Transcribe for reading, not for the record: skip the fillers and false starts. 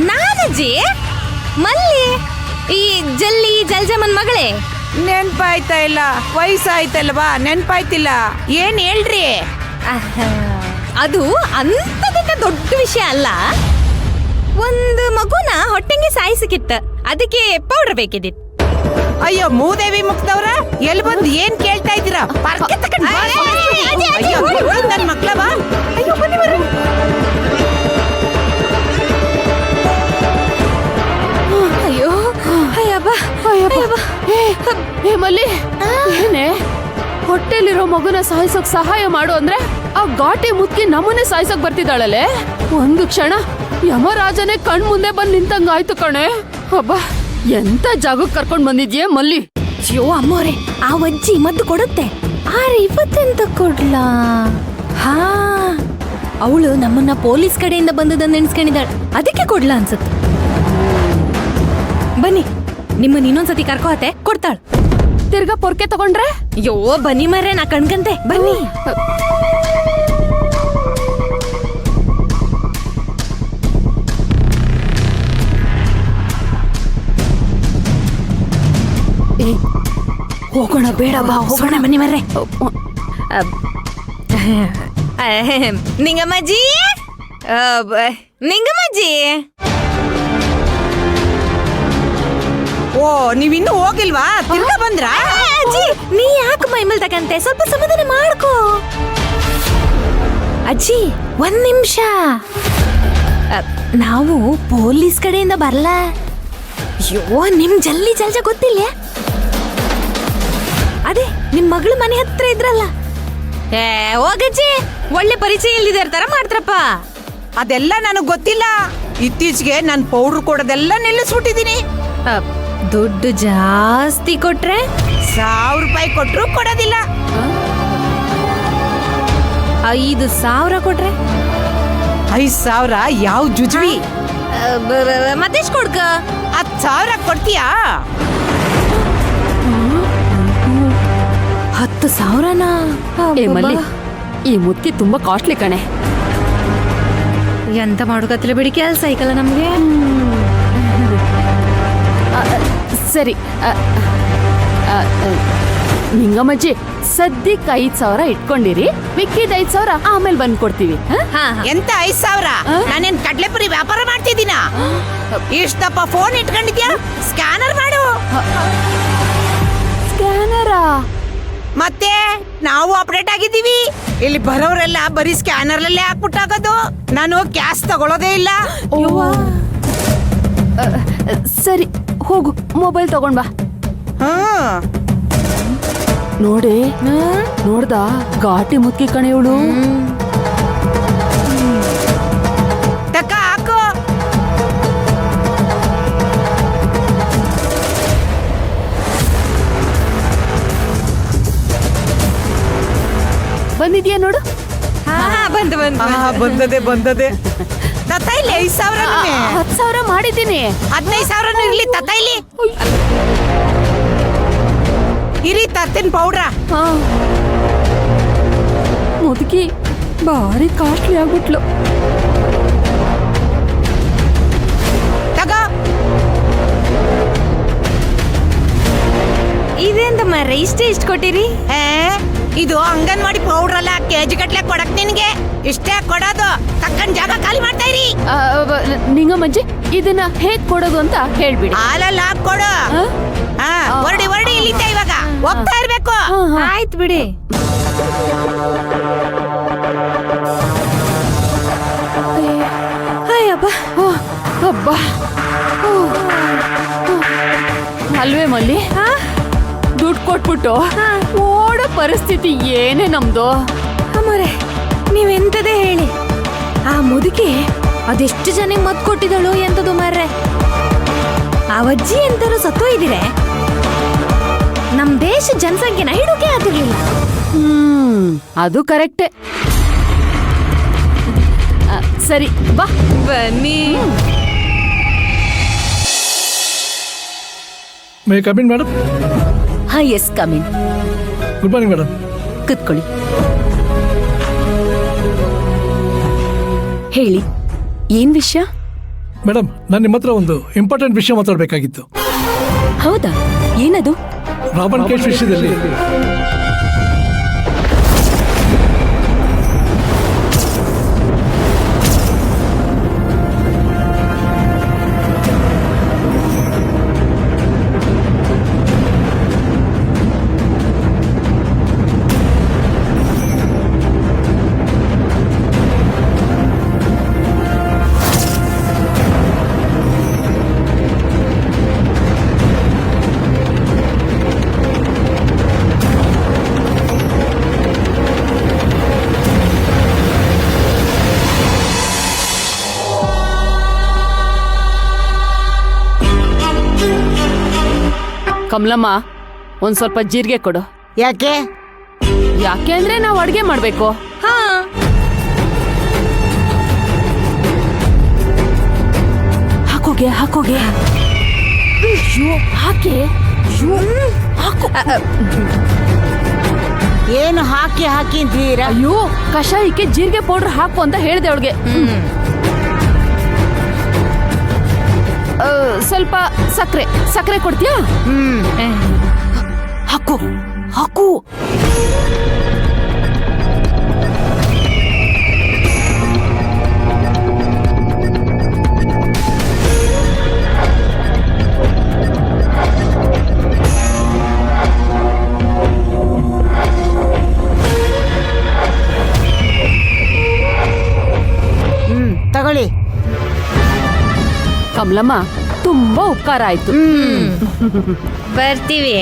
ನಾನಜ್ಜಿ ಮಲ್ಲಿ, ಈ ಜಲ್ಲಿ ಜಲ್ಜಮ್ಮನ್ ಮಗಳೇ. ನೆನ್ಪಾಯ್ತಾ ಇಲ್ಲ, ವಯಸ್ಸಾಯ್ತಲ್ವಾ, ನೆನ್ಪಾಯ್ತಿಲ್ಲ. ಏನ್ ಹೇಳ್ರಿ? ಅದು ಅಂತದಕ್ಕೆ ದೊಡ್ಡ ವಿಷಯ ಅಲ್ಲ. ಒಂದು ಮಗುನ ಹೊಟ್ಟೆಗೆ ಸಾಯಿಸಕ್ಕಿತ್ತ, ಅದಕ್ಕೆ ಪೌಡರ್ ಬೇಕಿದ್ದಿತ್ತು. ಅಯ್ಯೋ ಮೂದೇವಿ ಮುಕ್ತವ್ರ, ಎಲ್ಲಿ ಬಂದು ಏನ್ ಕೇಳ್ತಾ ಇದ್ದೀರಾ? ಪರ್ಕೆ ತಕೊಂಡ್ ಬಾ. ಅಯ್ಯೋ ನನ್ ಮಕ್ಳವಾ? ಅಯ್ಯೋ ಬನ್ನಿ ಬರ್ರಿ. ಅಯ್ಯೋ ಅಯ್ಯಬ್ಬ ಅಯ್ಯಬ್ಬ. ಏ ಮಲ್ಲಿ, ಏನೇ ಹೊಟ್ಟೆಲಿರೋ ಮಗುನ ಸಾಯಿಸೋಕ್ ಸಹಾಯ ಮಾಡು ಅಂದ್ರೆ ಆ ಘಾಟಿ ಮುತ್ಕಿ ನಮ್ಮನ್ನೇ ಸಾಯಿಸೋಕ್ ಬರ್ತಿದ್ದಾಳಲ್ಲೇ. ಒಂದು ಕ್ಷಣ ಯಮರಾಜನೇ ಕಣ್ ಮುಂದೆ ಬಂದ್ ನಿಂತಂಗಾಯ್ತು ಕಣೆ. ಅಬ್ಬಾ, ಎಂತ ಜಾಗಕ್ಕೆ ಕರ್ಕೊಂಡ್ ಬಂದಿದ್ಯೆ ಮಲ್ಲಿ? ಅಯ್ಯೋ ಅಮ್ಮೋರೆ, ಆ ಅಜ್ಜಿ ಮದ್ದು ಕೊಡುತ್ತೆ. ಆರೆ ಇವತ್ತೆಂತ ಕೊಡ್ಲಾ? ಹಾ, ಅವಳು ನಮ್ಮನ್ನ ಪೊಲೀಸ್ ಕಡೆಯಿಂದ ಬಂದದನ್ನ ನೆನ್ಸ್ಕೊಂಡಿದ್ದಾಳೆ, ಅದಕ್ಕೆ ಕೊಡ್ಲಾ ಅನ್ಸುತ್ತೆ. ಬನ್ನಿ, ನಿಮ್ಮನ್ನ ಇನ್ನೊಂದ್ಸತಿ ಕರ್ಕೋತೆ, ಕೊಡ್ತಾಳ. ತಿರ್ಗಾ ಪೊರ್ಕೆ ತಗೊಂಡ್ರೆ? ಅಯ್ಯೋ ಬನ್ನಿ ಮರ್ರೆ, ನಾ ಕಣ್ಕಂತೆ, ಬನ್ನಿ. ಹೋಗೋಣ ಬೇಡ, ಬಾ ಹೋಗೋಣ. ಬನ್ನಿ ಮರ್ರೆ. ನಿಂಗಮ್ಮಜ್ಜಿ, ನಿಂಗಮ್ಮಜ್ಜಿ. ಓ, ನೀವಿನ್ನೂ ಹೋಗಿಲ್ವಾ? ತಿರ್ಗಾ ಬಂದ್ರಾ? ಅಜ್ಜಿ, ನೀ ಯಾಕೆ ಮೈಮೇಲ್ ತಕಂತೆ? ಸ್ವಲ್ಪ ಸಮಾಧಾನ ಮಾಡ್ಕೋ. ಅಜ್ಜಿ ಒಂದ್ ನಿಮಿಷ, ನಾವು ಪೊಲೀಸ್ ಕಡೆಯಿಂದ ಬರಲ್ಲ. ಅಯ್ಯೋ, ನಿಮ್ ಜಲ್ಲಿ ಜಲ್ಜ ಗೊತ್ತಿಲ್ಲ? ಅದೇ ನಿಮ್ ಮಗಳು ಮನೆ ಹತ್ರ ಇದ್ರಲ್ಲ. ಹೋಗಜ್ಜಿ, ಒಳ್ಳೆ ಪರಿಚಯ ಇಲ್ದಿದಾರ ತರ ಮಾಡ್ತಾರಪ್ಪ. ಅದೆಲ್ಲ ನನಗ್ ಗೊತ್ತಿಲ್ಲ. ಇತ್ತೀಚೆಗೆ ನಾನ್ ಪೌಡರ್ ಕೊಡೋದೆಲ್ಲ ನಿಲ್ಲಿಸ್ಬಿಟ್ಟಿದೀನಿ. ದುಡ್ಡು ಜಾಸ್ತಿ ಕೊಟ್ರೆ 1000 ರೂಪಾಯಿ ಕೊಟ್ರು ಕೊಡೋದಿಲ್ಲ. 5,000 ಕೊಟ್ರೆ? 5,000 ಯಾವ ಜುಜ್ವಿ? ಮತ್ತೆಷ್ಟು ಕೊಡ್ಕ? 10,000 ಕೊಡ್ತೀಯಾ? 10,000ನಾ? ಏ ಮಲ್ಲಿ, ಈ ಮುತ್ಕಿ ತುಂಬಾ ಕಾಸ್ಟ್ಲಿ ಕಣೆ. ಎಂತ ಮಾಡೋಕತ್ತಿಲ್ಲ ಬಿಡಿ, ಕೆಲ್ಸ ಐಕಲ್ಲ ನಮ್ಗೆ. ಸರಿ, ನಿಂಗಮ್ಮಜ್ಜಿ ಸದ್ಯಕ್ಕೆ 5,000 ಇಟ್ಕೊಂಡಿರಿ, ಮಿಕ್ಕಿದ 5,000 ಆಮೇಲೆ ಬಂದ್ ಕೊಡ್ತೀವಿ. ಎಂತ 5,000? ನಾನೇನ್ ಕಡ್ಲೆಪುರಿ ವ್ಯಾಪಾರ ಮಾಡ್ತಿದ್ದೀನ? ಇಷ್ಟಪ್ಪ ಫೋನ್ ಇಟ್ಕೊಂಡಿದ್ಯಾ? ಸ್ಕ್ಯಾನರ್ ಮಾಡು. ಸ್ಕ್ಯಾನರಾ? ಮತ್ತೆ ನಾವು ಅಪ್ಡೇಟ್ ಆಗಿದ್ದೀವಿ. ಇಲ್ಲಿ ಬರೋರೆಲ್ಲ ಬರೀ ಸ್ಕ್ಯಾನರ್ ಅಲ್ಲೇ ಹಾಕ್ಬಿಟ್ಟಾಗೋದು. ನಾನು ಕ್ಯಾಶ್ ತಗೊಳ್ಳೋದೇ ಇಲ್ಲ. ಸರಿ ಹೋಗು, ಮೊಬೈಲ್ ತಗೊಂಡ್ ಬಾ. ನೋಡಿ, ನೋಡ್ದ ಘಾಟಿ ಮುತ್ಕಿ ಕಣೆ ಇವಳು. ತಕ್ಕ ಹಾಕು. ಬಂದಿದ್ಯಾ ನೋಡು. ಬಂದದೆ. ತತ್ತ ಇಲ್ಲಿ 5,000. 10,000 ಮಾಡಿದ್ದೀನಿ. 15,000 ಇರ್ಲಿ. ತತ್ತ ಇಲ್ಲಿ ಇರಿ, ತತ್ತಿನ ಪೌಡ್ರ. ಮುದುಕಿ ಭಾರಿ ಕಾಸ್ಟ್ಲಿ ಆಗ್ಬಿಟ್ಲು. ತಗ. ಇದೆಂತ ಮರ್ರೆ, ಇಷ್ಟು ಕೊಟ್ಟಿರಿ? ಇದು ಅಂಗನವಾಡಿ ಪೌಡರ್ ಅಲ್ಲ, ಕೆಜಿ ಗಟ್ಲೆ ಕೊಡಕ್ ನಿನ್ಗೆ. ಇಷ್ಟೇ ಕೊಡೋದು. ತಕ್ಕಂಡ್ ಜಾಗ ಖಾಲಿ ಮಾಡ್ತಾ ಇರಿ. ನಿಂಗಮ್ಮಜ್ಜಿ, ಇದನ್ನ ಹೇಗ್ ಕೊಡೋದು ಅಂತ ಹೇಳ್ಬಿಡಿ. ಹಾಲಲ್ಲ ಕೊಡು. ಹೊರಡಿ ಇಲ್ಲಿಂದ ಇವಾಗ ಹೋಗ್ತಾ ಇರ್ಬೇಕು. ಆಯ್ತು ಬಿಡಿ. ಅಯ್ಯಪ್ಪ, ಅಬ್ಬಾ, ಅಲ್ವೇ ಮಲ್ಲಿ? ದುಡ್ಡು ಕೊಟ್ಬಿಟ್ಟು ಓಡೋ ಪರಿಸ್ಥಿತಿ ಏನೇ ನಮ್ದು. ಅಮ್ಮೋರೆ, ನೀವೆಂತದೇ ಹೇಳಿ, ಆ ಮುದುಕಿ ಅದೆಷ್ಟು ಜನಕ್ಕೆ ಮತ್ ಕೊಟ್ಟಿದಳು ಎಂತದು ಮಾರ್ರೆ. ಆ ಅಜ್ಜಿ ಎಂತರೂ ಸತ್ತೋಯ್ದಿರೆ ನಮ್ ದೇಶ ಜನಸಂಖ್ಯೆನ ಹಿಡೋಕೆ ಆಗಿರ್ಲಿಲ್ಲ. ಅದು ಕರೆಕ್ಟೇ. ಸರಿ ಬಾ, ಬನ್ನಿ. May come in madam? ಹಾ, yes come in. Good morning madam. ಕೂತ್ಕೊಳ್ಳಿ. ಹೇಳಿ, ಏನ್ ವಿಷಯ? ಮೇಡಮ್ ನಾನು ನಿಮ್ಮ ಹತ್ರ ಒಂದು ಇಂಪಾರ್ಟೆಂಟ್ ವಿಷಯ ಮಾತಾಡಬೇಕಾಗಿತ್ತು. ಹೌದಾ? ಏನದು? ರಾಬರ್ಟ್ ಕೇಸ್ ವಿಷಯದಲ್ಲಿ ಕಮಲಮ್ಮ, ಒಂದ್ ಸ್ವಲ್ಪ ಜೀರಿಗೆ ಕೊಡು. ಯಾಕೆ? ಯಾಕೆ ಅಂದ್ರೆ ನಾವು ಅಡ್ಗೆ ಮಾಡ್ಬೇಕು. ಹಾ, ಹಾಕೋಗೆ ಹಾಕೋಗೆ. ಅಯ್ಯೋ, ಹಾಕೆ. ಅಯ್ಯೋ, ಹಾಕು. ಏನು ಹಾಕಿ ಹಾಕಿ ಅಂತೀರಾ? ಅಯ್ಯೋ, ಕಷಾಯಕ್ಕೆ ಜೀರಿಗೆ ಪೌಡರ್ ಹಾಕು ಅಂತ ಹೇಳಿದೆ ಅವಳಿಗೆ. ಸ್ವಲ್ಪ ಸಕ್ಕರೆ ಕೊಡ್ತೀಯಾ? ಹಾಕು ಹಾಕು. ತಗೊಳ್ಳಿ. ಕಮಲಮ್ಮ, ತುಂಬಾ ಉಪಕಾರ ಆಯ್ತು. ಬರ್ತೀವಿ.